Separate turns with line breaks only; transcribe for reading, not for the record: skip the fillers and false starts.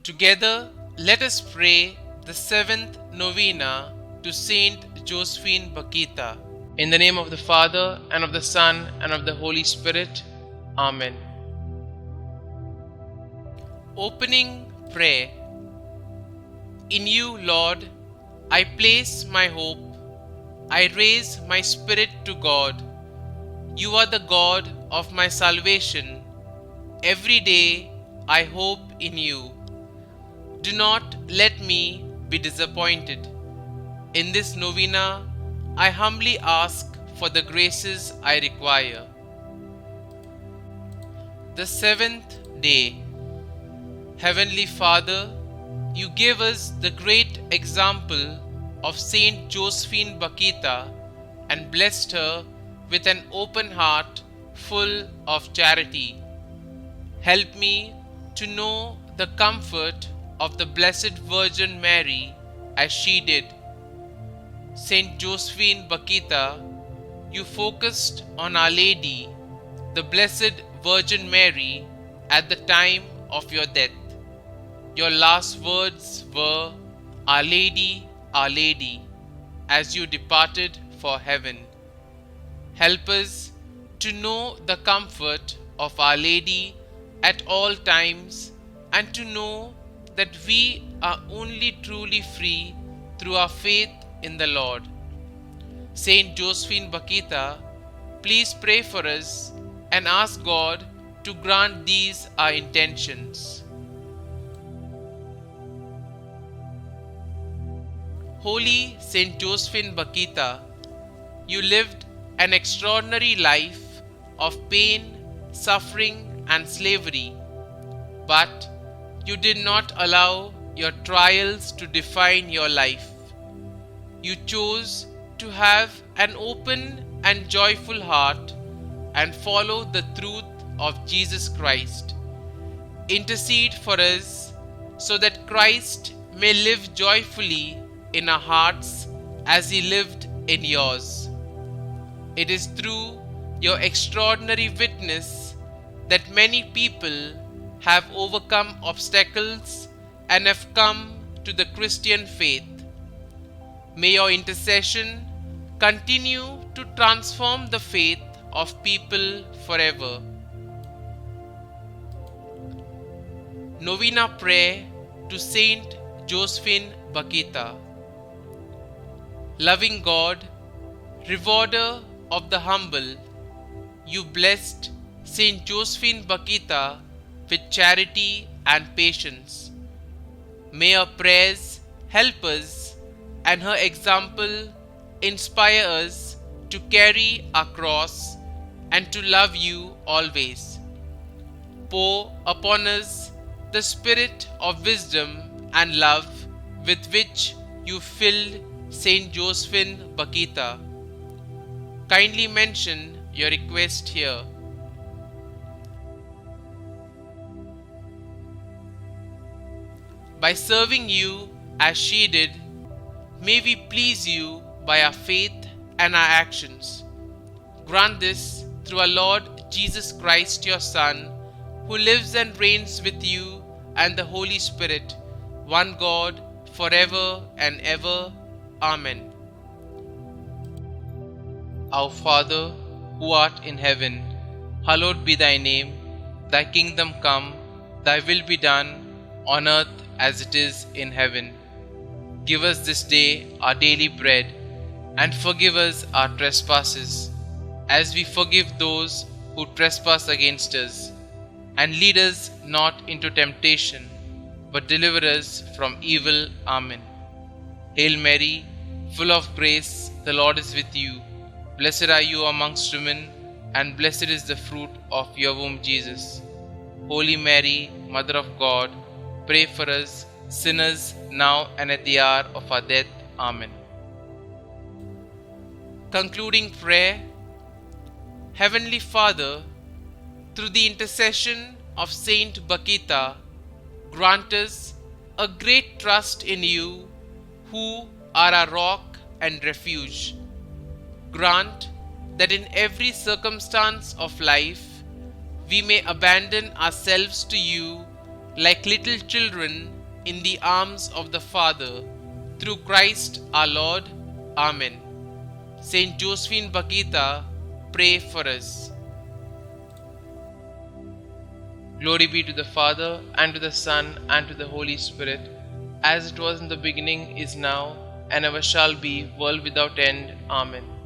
Together, let us pray the seventh novena to St Josephine Bakhita. In the name of the Father, and of the Son, and of the Holy Spirit. Amen. Opening prayer. In you, Lord, I place my hope. I raise my spirit to God. You are the God of my salvation. Every day I hope in you. Do not let me be disappointed. In this novena, I humbly ask for the graces I require. The seventh day. Heavenly Father, you gave us the great example of St Josephine Bakhita and blessed her with an open heart full of charity. Help me to know the comfort of the Blessed Virgin Mary as she did. St Josephine Bakhita, you focused on Our Lady, the Blessed Virgin Mary, at the time of your death. Your last words were, Our Lady, as you departed for heaven. Help us to know the comfort of Our Lady at all times and to know that we are only truly free through our faith in the Lord. Saint Josephine Bakhita, please pray for us and ask God to grant these our intentions. Holy St Josephine Bakhita, you lived an extraordinary life of pain, suffering, and slavery, but you did not allow your trials to define your life. You chose to have an open and joyful heart and follow the truth of Jesus Christ. Intercede for us so that Christ may live joyfully in our hearts as he lived in yours. It is through your extraordinary witness that many people have overcome obstacles and have come to the Christian faith. May your intercession continue to transform the faith of people forever. Novena Prayer to Saint Josephine Bakhita. Loving God, rewarder of the humble, you blessed St Josephine Bakhita with charity and patience. May her prayers help us and her example inspire us to carry our cross and to love you always. Pour upon us the spirit of wisdom and love with which you filled St Josephine Bakhita. Kindly mention your request here. By serving you as she did, may we please you by our faith and our actions. Grant this through our Lord Jesus Christ, your Son, who lives and reigns with you and the Holy Spirit, one God, forever and ever. Amen. Our Father, who art in heaven, hallowed be thy name. Thy kingdom come, thy will be done, on earth as it is in heaven. Give us this day our daily bread, and forgive us our trespasses, as we forgive those who trespass against us. And lead us not into temptation, but deliver us from evil. Amen. Hail Mary, full of grace, the Lord is with you. Blessed are you amongst women, and blessed is the fruit of your womb, Jesus. Holy Mary, Mother of God, pray for us sinners now and at the hour of our death. Amen. Concluding prayer. Heavenly Father, through the intercession of Saint Bakhita, grant us a great trust in you, who are our rock and refuge. Grant that in every circumstance of life we may abandon ourselves to you like little children in the arms of the Father, through Christ our Lord. Amen. St Josephine Bakhita, pray for us. Glory be to the Father, and to the Son, and to the Holy Spirit, as it was in the beginning, is now, and ever shall be, world without end. Amen.